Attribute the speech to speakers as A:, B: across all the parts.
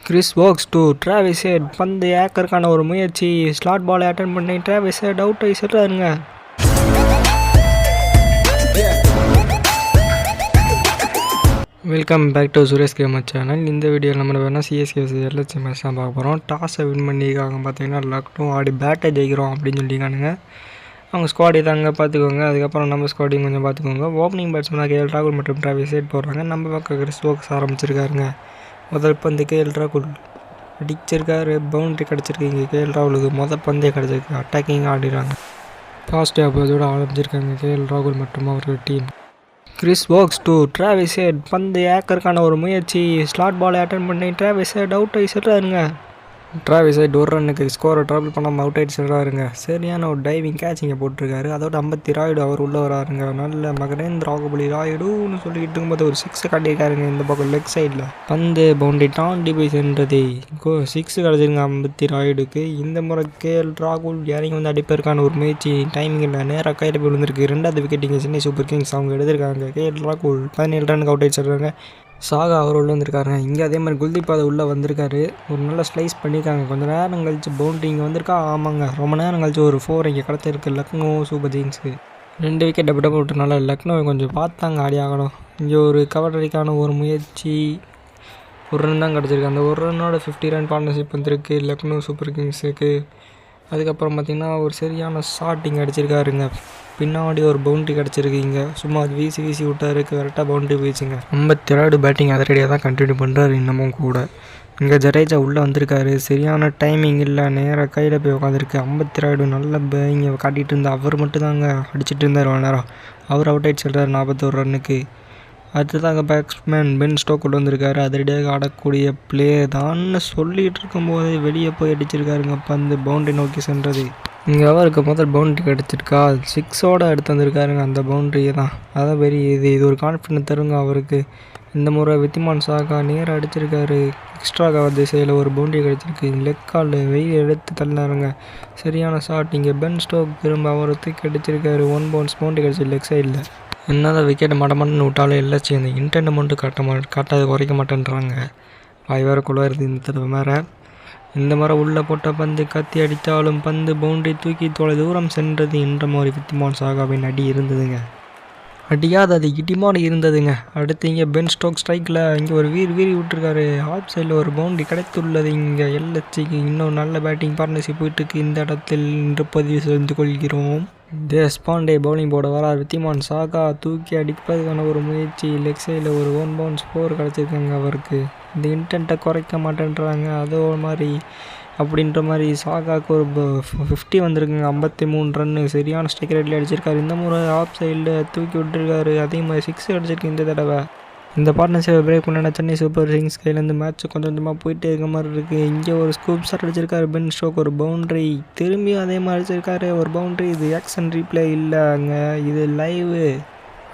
A: Chris Woakes to Travis head பந்து ஏக்கருக்கான ஒரு முயற்சி. ஸ்லாட் பாலை அட்டன் பண்ணி டிராவிஸ் ஹெட் அவுட் ஆகி சொல்கிறாருங்க. Welcome back to Suresh gamer channel. இந்த வீடியோவில் நம்ம வேணால் சிஎஸ்கே எல்எச்சி மேட்ச் தான் பார்க்க போகிறோம். டாஸை வின் பண்ணியிருக்காங்க. பார்த்தீங்கன்னா லக்னோ ஆடி பேட்டை ஜெயிக்கிறோம் அப்படின்னு சொல்லியிருக்கானுங்க. அவங்க ஸ்குவாடி தாங்க பார்த்துக்கோங்க. அதுக்கப்புறம் நம்ம ஸ்குவாடியும் கொஞ்சம் பார்த்துக்கோங்க. ஓப்பனிங் பேட்ஸ்மேனாக கேஎல் ராகுல் மற்றும் டிராவிஸ் ஹெட் போடுறாங்க. நம்ம பக்கம் கிறிஸ் வோக்ஸ் ஆரம்பிச்சிருக்காருங்க. முதல் பந்து கேஎல் ராகுல் அடிச்சிருக்காரு. பவுண்ட்ரி கிடச்சிருக்கீங்க. கேஎல் ராகுலுக்கு முதல் பந்தே கிடச்சிருக்கு. அட்டாக்கிங் ஆடிடுறாங்க. பாசிட்டிவ் அப்போதோடு ஆரம்பிச்சிருக்காங்க கேஎல் ராகுல் மற்றும் அவர்கள் team. Chris Woakes to Travis head பந்து ஏக்கருக்கான ஒரு முயற்சி. ஸ்லாட் பாலை அட்டன் பண்ணி டிராவிஸ் ஹெட் அவுட் ஆகி சொல்கிறாருங்க. டிராவிஸ் ஹெட் ஒரு ரன்னுக்கு ஸ்கோரை ட்ராபிள் பண்ணாமல் அவுட் ஆகிட்டு சொல்கிறாருங்க. சரியான ஒரு டைவிங் கேட்ச் இங்கே போட்டிருக்காரு. அதோட 50 ராயுடு அவர் உள்ளே வராருங்க. நல்ல மகரேந்திர ராகுபலி ராயுடுன்னு சொல்லிட்டு இருக்கும்போது ஒரு 6 காட்டியிருக்காருங்க. இந்த பக்கம் லெக் சைடில் பந்து பவுண்டரி தாண்டி போய் சென்றது. 6 கிடச்சிருங்க 50 ராயுடுக்கு. இந்த முறை கேஎல் ராகுல் இறங்கி வந்து அடிப்பதற்கான ஒரு முயற்சி. டைமிங் இல்லை, நேராக கையில் போய் விழுந்திருக்கு. 2வது விக்கெட் இங்கே சென்னை சூப்பர் கிங்ஸ் அவங்க எடுத்திருக்காங்க. கேஎல் ராகுல் 17 ரன்னுக்கு அவுட் ஆகி சொல்கிறாங்க. சாகா அவர் உள்ள வந்திருக்காருங்க. இங்கே அதே மாதிரி குல்தீப் அதை உள்ளே வந்திருக்காரு. ஒரு நல்ல ஸ்லைஸ் பண்ணியிருக்காங்க. கொஞ்சம் நேரம் கழிச்சு பவுண்ட்ரி இங்கே வந்திருக்கா. ஆமாங்க, ரொம்ப நேரம் கழிச்சு ஒரு 4 இங்கே கிடச்சிருக்கு லக்னோ சூப்பர் கிங்ஸுக்கு. 2 விக்கெட் டப்பு விட்டனால லக்னோ கொஞ்சம் பார்த்தாங்க ஆடி ஆகணும். இங்கே ஒரு கவர்டரிக்கான ஒரு முயற்சி. ஒரு ரன் தான் கிடச்சிருக்கு. அந்த ஒரு ரன்னோட 50 ரன் பார்ட்னர்ஷிப் வந்திருக்கு லக்னோ சூப்பர் கிங்ஸுக்கு. அதுக்கப்புறம் பார்த்திங்கன்னா ஒரு சரியான ஷாட் இங்கே அடிச்சிருக்காருங்க. பின்னாடி ஒரு பவுண்ட்ரி கிடச்சிருக்கீங்க. சும்மா அது வீசி விட்டார். கரெக்டாக பவுண்ட்ரி போயிடுச்சுங்க. 53 பேட்டிங் அதிரடியாக தான் கண்டினியூ பண்ணுறாரு இன்னமும் கூட. இங்கே ஜடேஜா உள்ளே வந்திருக்காரு. சரியான டைமிங் இல்லை, நேராக கையில் போய் உட்காந்துருக்கு. 53 நல்ல இங்கே காட்டிகிட்டு இருந்தார். அவர் மட்டும் தாங்க அடிச்சிட்டு இருந்தார் ஒரு நேரம். அவர் அவுட் ஆகிட்டு சொல்கிறார் 41 ரன்னுக்கு. அடுத்ததாங்க பேட்ஸ்மேன் பென் ஸ்டோக் கொண்டு வந்திருக்காரு. அதிரடியாக ஆடக்கூடிய பிளே தான்னு சொல்லிகிட்டு இருக்கும்போது வெளியே போய் அடிச்சிருக்காருங்க. பந்து பவுண்ட்ரி நோக்கி சென்றது. இங்கே அவருக்கு முதல் பவுண்ட்ரி கிடச்சிருக்கா. 6ஓடு எடுத்து வந்திருக்காருங்க. அந்த பவுண்ட்ரியை தான் அதான் பெரிய இது ஒரு கான்ஃபிடன்ஸ் தருங்க அவருக்கு. இந்த முறை வித்திமான் சாகா நேராக அடிச்சிருக்காரு. எக்ஸ்ட்ரா கவர் திசையில் ஒரு பவுண்ட்ரி கிடச்சிருக்கு. லெக் கால் வெயில் எடுத்து தள்ளினாருங்க. சரியான ஷாட். இங்கே பென் ஸ்டோக் திரும்ப அவரை தூக்கி அடிச்சிருக்காரு. 1 பவுன்ஸ் பவுண்ட்ரி கிடச்சி லெக் சைடில். என்னதான் விக்கெட்டை மட்டமாட்டன்னு விட்டாலும் எல்லாச்சு அந்த இன்டென்ட் மட்டும் காட்டாது குறைக்க மாட்டேன்றாங்க. வாய் வேறு குள்ளாருது இந்த தடவை வேறு. இந்த முறை உள்ளே போட்ட பந்து கத்தி அடித்தாலும் பந்து பவுண்டரி தூக்கி தொலை தூரம் சென்றது என்ற மாதிரி வித்திமான் சாகாவின் அடி இருந்ததுங்க. அடியாத அது இடிமாடி இருந்ததுங்க. அடுத்து இங்கே பென் ஸ்டோக் ஸ்ட்ரைக்கில் இங்கே ஒரு வீரி விட்டுருக்காரு. ஆஃப் சைடில் ஒரு பவுண்டரி கிடைத்துள்ளது. இங்கே எல்எச்சிக்கு இன்னும் நல்ல பேட்டிங் பார்ட்னர்ஷிப் போயிட்டுருக்கு. இந்த இடத்தில் இன்று பதிவு செய்து கொள்கிறோம். தேஷ்பாண்டே பவுலிங் போட வரார். வித்திமான் சாகா தூக்கி அடிப்பதற்கான ஒரு முயற்சி. லெக் சைடில் ஒரு 1 பவுன்ஸ் 4 கிடச்சிருக்காங்க அவருக்கு. இந்த இன்டென்ட்டை குறைக்க மாட்டேன்றாங்க. அதோ மாதிரி அப்படின்ற மாதிரி சாகாவுக்கு ஒரு 50 வந்திருக்குங்க. 53 ரன்னு சரியான ஸ்ட்ரைக் ரேட்லேயே அடிச்சிருக்காரு. இந்த முறை ஆஃப் சைடில் தூக்கி விட்டுருக்காரு. அதே மாதிரி 6 அடிச்சிருக்கு இந்த தடவை. இந்த பார்ட்னர்ஷிப்பை பிரேக் பண்ண சென்னை சூப்பர் கிங்ஸ் கையிலேருந்து மேட்ச் கொஞ்சம் கொஞ்சமாக போயிட்டே இருக்க மாதிரி இருக்குது. இங்கே ஒரு ஸ்கூப் ஷாட் அடிச்சிருக்காரு பென் ஸ்டோக். ஒரு பவுண்ட்ரி. திரும்பியும் அதே மாதிரி அடிச்சிருக்காரு ஒரு பவுண்ட்ரி. இது ஆக்ஷன் ரீப்ளே இல்லைங்க, இது லைவு.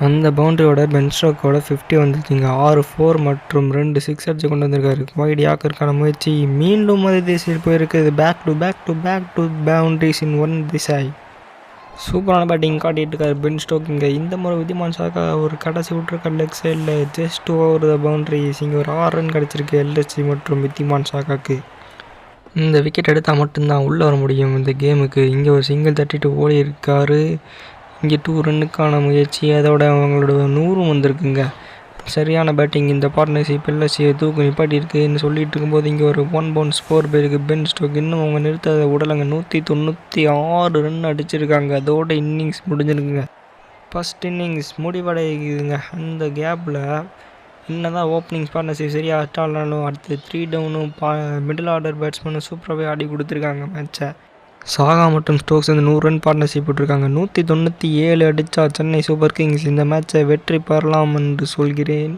A: அந்த பவுண்ட்ரியோட பென் ஸ்டோக்கோட 50 வந்துருச்சுங்க. 6 4 மற்றும் 2 6 அடிச்சு கொண்டு வந்திருக்காரு. வைட் யாக்கருக்கான முயற்சி மீண்டும் அதே திசையில் போயிருக்குது. Back to boundaries in one திசை. சூப்பரான பேட்டிங் காட்டிகிட்டு இருக்காரு பென் ஸ்டோக். இங்கே இந்த முறை வித்திமான் சாகா ஒரு கடைசி விட்டுருக்காரு லெக் சைடில். Just over the boundaries. இங்கே ஒரு 6 ரன் கிடச்சிருக்கு எல்எச்சி மற்றும் வித்திமான் சாகாக்கு. இந்த விக்கெட் எடுத்தால் மட்டும்தான் உள்ளே வர முடியும் இந்த கேமுக்கு. இங்கே ஒரு சிங்கிள் தட்டிட்டு ஓடி இருக்காரு. இங்கே 2 ரன்னுக்கான முயற்சி. அதோட அவங்களோட 100 வந்திருக்குங்க. சரியான பேட்டிங். இந்த பார்ட்னர்ஷிப் எல்எச்சியை தூக்கு நிப்பாட்டி இருக்குன்னு சொல்லிட்டு இருக்கும்போது இங்கே ஒரு 1 பவுன்ஸ் 4 பேருக்கு பென் ஸ்டோக். இன்னும் அவங்க நிறுத்த உடலங்க. 196 ரன் அடிச்சிருக்காங்க. அதோட இன்னிங்ஸ் முடிஞ்சிருக்குங்க. ஃபஸ்ட் இன்னிங்ஸ் முடிவடைக்குதுங்க. அந்த கேப்பில் என்ன தான் ஓப்பனிங் பார்ட்னர்ஷிப் சரியாக ஆட்டாலும் அடுத்து 3 டவுனும் மிடில் ஆர்டர் பேட்ஸ்மேனும் சூப்பராகவே ஆடி கொடுத்துருக்காங்க மேட்சை. சாகா மற்றும் ஸ்டோக்ஸ் வந்து 100 ரன் பார்ட்னர்ஷிப் போட்டிருக்காங்க. 197 அடித்தா சென்னை சூப்பர் கிங்ஸ் இந்த மேட்சை வெற்றி பெறலாம் என்று சொல்கிறேன்.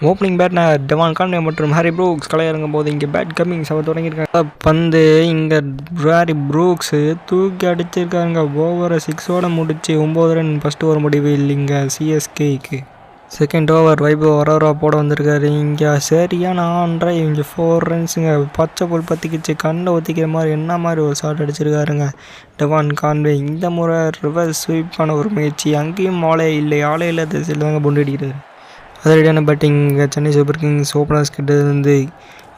A: ஓப்பனிங் பேட்னர் டெவான் கான்வே மற்றும் ஹாரி ப்ரூக்ஸ் கலையிறங்கும் போது இங்கே பேட் கம்மிங்ஸ் அவர் தொடங்கியிருக்காங்க. பந்து இங்கே ஹாரி ப்ரூக்ஸு தூக்கி அடிச்சிருக்காங்க. ஓவரை 6ஓட முடிச்சு 9 ரன் ஃபஸ்ட் ஓவர் முடிவு இல்லைங்க சிஎஸ்கேக்கு. செகண்ட் ஓவர் வைபவ் வரவரா போட வந்திருக்காரு. இங்கே சரியான ஆன்றை இங்கே 4 ரன்ஸுங்க. பச்சை புல் பற்றிக்கிச்சு கண்ணை ஒத்திக்கிற மாதிரி என்ன மாதிரி ஒரு ஷாட் அடிச்சிருக்காருங்க டெவான் கான்வே. இந்த முறை ரிவர்ஸ் ஸ்வீப்பான ஒரு முயற்சி. அங்கேயும் ஆளே இல்லாத திசையில் தாங்க பவுண்டரி அடிக்கிறார். அதிரடியான batting Chennai super Kings openers கிட்ட இருந்து.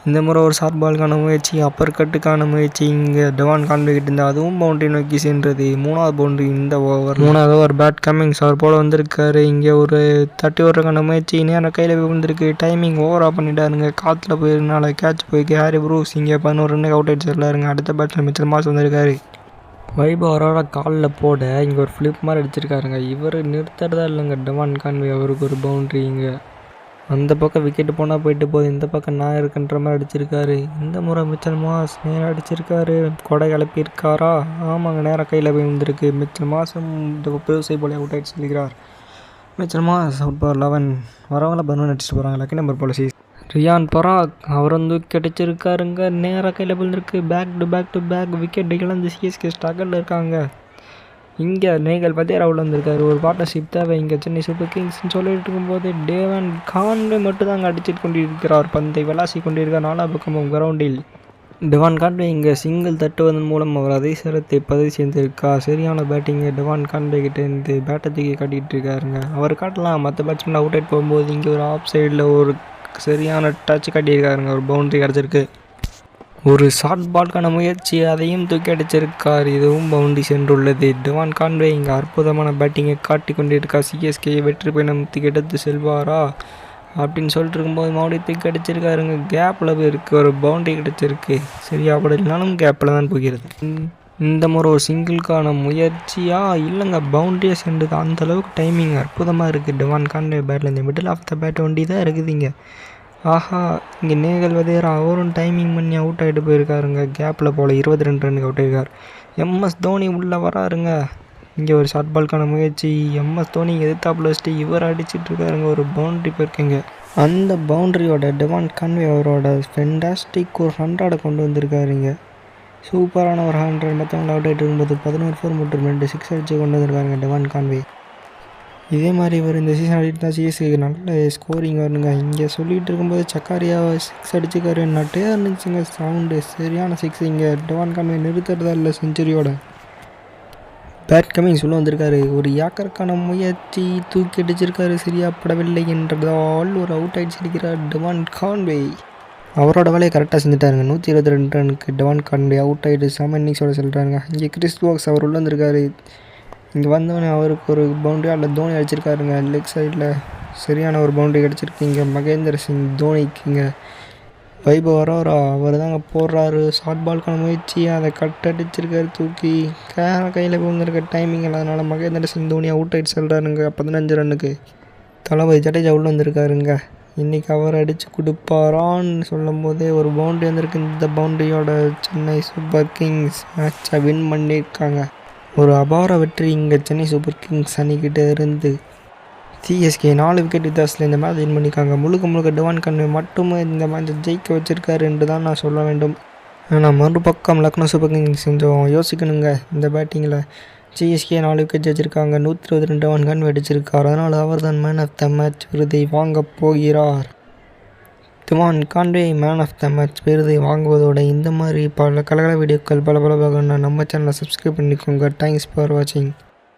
A: இந்த முறை ஒரு ஷார்ட் பாலுக்கான முயற்சி, அப்பர் கட்டுக்கான முயற்சி இங்கே டெவான் கான்வே கிட்ட இருந்து அதுவும் பவுண்டரி நோக்கி சென்றது. 3வது பவுண்டரி இந்த ஓவர். 3வது ஓவர் பேட் கமிங்ஸ் அவர் போல வந்திருக்காரு. இங்கே ஒரு தட்டி ஓடுறதுக்கான முயற்சி நேரம் கையில் போய் வந்திருக்கு. டைமிங் ஓவராக பண்ணிட்டாருங்க. காற்றுல போயிருந்தனால கேட்ச் போய்க்கு ஹாரி ப்ரூஸ் இங்கே 11 ரன்னுக்கு அவுட் ஆகிடுச்சிருக்காருங்க. அடுத்த பேட்டில் மிச்சல் மாஸ் வந்திருக்காரு. வைபவ் அவரோட காலில் போட இங்கே ஒரு ஃப்ளிப் மாதிரி அடிச்சிருக்காருங்க. இவர் நிறுத்துறதா இல்லைங்க டெவான் கான்வே. அவருக்கு ஒரு பவுண்ட்ரி இங்கே அந்த பக்கம் விக்கெட்டு போனால் போயிட்டு போகுது, இந்த பக்கம் நான் இருக்குன்ற மாதிரி அடிச்சிருக்காரு. இந்த முறை மிச்சல் மாஸ் நேராக அடிச்சிருக்காரு. கொடை கிளப்பியிருக்காரா? ஆமாங்க, நேராக கையில் போய் வந்திருக்கு. மிச்சல் மாஸும் இந்த பேசை போல அவுட் ஆகிட்டு சொல்லிக்கிறார். மிச்சல் மாஸ் அவுட் பார் 11. வரவங்கள பர்மன் அடிச்சுட்டு போகிறாங்க. Lucky number policy. ரியான் பராக் அவர் வந்து விக்கெட் அடிச்சிருக்காருங்க. நேராக கையில் போயிருந்துருக்கு. பேக் டு பேக் விக்கெட் இழந்து சிஎஸ்கே ஸ்ட்ரகிளில் இருக்காங்க. இங்கே நேகல் பத்தேரா உள்ள வந்திருக்காரு. ஒரு பார்ட்னர்ஷிப் தேவை இங்கே சென்னை சூப்பர் கிங்ஸ்ன்னு சொல்லிட்டு இருக்கும்போது டெவான் கான்வே மட்டும் தாங்க அடிச்சிட்டு கொண்டிருக்கிறார். பந்தை விளாசி கொண்டிருக்கார் 4வது பக்கமும் கிரவுண்டில். டெவான் கான்வே இங்கே சிங்கிள் தட்டுவதன் மூலம் அவர் அதிசயத்தை பதிவு செய்திருக்கார். சரியான பேட்டிங்கு டெவான் கான்வே கிட்டே இருந்து பேட்டை தூக்கி காட்டிகிட்டு இருக்காருங்க. அவர் காட்டலாம், மற்ற பேட்ஸ்மேன் அவுட் ஆகிட்டு போகும்போது இங்கே ஒரு ஆஃப் சைடில் ஒரு சரியான டச் காட்டியிருக்காருங்க. ஒரு பவுண்டரி கிடச்சிருக்கு. ஒரு ஷார்ட் பால்கான முயற்சி, அதையும் தூக்கி அடிச்சிருக்கார். இதுவும் பவுண்டரி சென்றுள்ளது. டெவான் கான்வே இங்கே அற்புதமான பேட்டிங்கை காட்டி கொண்டிருக்கார். சிஎஸ்கே வெற்றி பயணத்துக்கு எடுத்து செல்வாரா அப்படின்னு சொல்லிட்டு இருக்கும்போது மறுபடியும் தூக்கி அடிச்சிருக்காருங்க. கேப்பில் போயிருக்கு. ஒரு பவுண்டரி கிடச்சிருக்கு. சரியா படலைனாலும் கேப்பில் தான் போகிறது. இந்த முறை ஒரு சிங்கிள்கான முயற்சியா இல்லைங்க, பவுண்டரியாக சென்றுது. அந்தளவுக்கு டைமிங் அற்புதமாக இருக்குது டெவான் கான்வே பேட்டில். இந்த மிடில் ஆஃப் த பேட் ஒண்டி தான் இருக்குது இங்கே. ஆஹா, இங்கே நேகல் வதேரா அவரும் டைமிங் பண்ணி அவுட் ஆகிட்டு போயிருக்காருங்க. கேப்பில் போல் 22 ரன்னுக்கு அவுட் ஆகிருக்கார். எம்எஸ் தோனி உள்ளே வராருங்க. இங்கே ஒரு ஷார்ட் பால்கான முயற்சி, எம்எஸ் தோனி எதிர்த்தாப்புல வச்சுட்டு இவர் அடிச்சிட்டு இருக்காருங்க. ஒரு பவுண்ட்ரி போயிருக்குங்க. அந்த பவுண்ட்ரியோட டெவான் கான்வே அவரோட ஃபென்டாஸ்டிக் ஒரு 100 கொண்டு வந்திருக்காருங்க. சூப்பரான ஒரு 100. மற்றவங்க அவுட் ஆகிட்டு இருக்கும்போது 11 4 மற்றும் 2 6 அடிச்சு கொண்டு வந்திருக்காருங்க டெவான் கான்வே. இதே மாதிரி இவர் இந்த சீசன் ஆடிட்டு தான் சிஎஸ்கேக்கு நல்ல ஸ்கோரிங் வரணுங்க. இங்கே சொல்லிகிட்டு இருக்கும்போது சக்காரியா 6 அடிச்சுக்காரு. நட்டையாக இருந்துச்சுங்க சவுண்டு. சரியான 6 இங்கே டெவான் கான்வே நிறுத்துறதா இல்லை செஞ்சுரியோட. பேட் கமிங்ஸ் உள்ள வந்திருக்காரு. ஒரு ஏக்கருக்கான முயற்சி தூக்கி அடிச்சிருக்காரு. சரியாக படவில்லை என்றதால் ஒரு அவுட் அடிச்சிருக்கிறார் டெவான் கான்வே. அவரோட வேலையை கரெக்டாக செஞ்சுட்டாருங்க. 122 ரனுக்கு டெவான் கான்வே அவுட் ஆகிட்டு செம இன்னிங்ஸோட சொல்கிறாருங்க. இங்கே கிறிஸ் வாக்ஸ் அவர் உள்ள வந்திருக்காரு. இங்கே வந்தோடனே அவருக்கு ஒரு பவுண்டரி அதில் தோனி அடிச்சிருக்காருங்க லெக் சைடில். சரியான ஒரு பவுண்டரி கிடச்சிருக்கு. இங்கே மகேந்திர சிங் தோனிக்கு இங்கே வைபவ் வரோரா அவர் தாங்க போடுறாரு. ஷார்ட் பால்கான முயற்சி, அதை கட் அடிச்சிருக்காரு தூக்கி. கையில் போந்திருக்க டைமிங் அதனால் மகேந்திர சிங் தோனி அவுட் ஆகிட்டு சொல்கிறாருங்க 15 ரன்னுக்கு. தளபதி ஜடேஜா உள்ள வந்திருக்காருங்க. இன்றைக்கி அவர் அடித்து கொடுப்பாரான்னு சொல்லும் போதே ஒரு பவுண்டரி வந்திருக்கு. இந்த பவுண்டரியோட சென்னை சூப்பர் கிங்ஸ் மேட்சை வின் பண்ணியிருக்காங்க. ஒரு அபார வெற்றி இங்கே சென்னை சூப்பர் கிங்ஸ் அணிக்கிட்ட இருந்து. சிஎஸ்கே 4 விக்கெட் வித்தியாசத்தில் இந்த மேட்ச் வின் பண்ணியிருக்காங்க. முழுக்க டெவான் கான்வே மட்டுமே இந்த மேட்சை ஜெயிக்க வச்சிருக்காரு என்று தான் நான் சொல்ல வேண்டும். ஆனால் மறுபக்கம் லக்னோ சூப்பர் கிங்ஸ் கொஞ்சம் யோசிக்கணுங்க. இந்த பேட்டிங்கில் சிஎஸ்கே 4 விக்கெட் ஜெயிச்சிருக்காங்க. 122 டெவான் கான்வே அடிச்சிருக்கார். அதனால் அவர் தான் மேன் ஆஃப் த மேட்ச் விருதை வாங்கப் போகிறார். Devon Conway man of the match விருதை வாங்குவதோட இந்த மாதிரி பல கலகல வீடியோக்கள் பல பார்க்கணுன்னா நம்ம சேனலை சப்ஸ்கிரைப் பண்ணிக்கோங்க. தேங்க்ஸ் ஃபார் வாட்சிங்.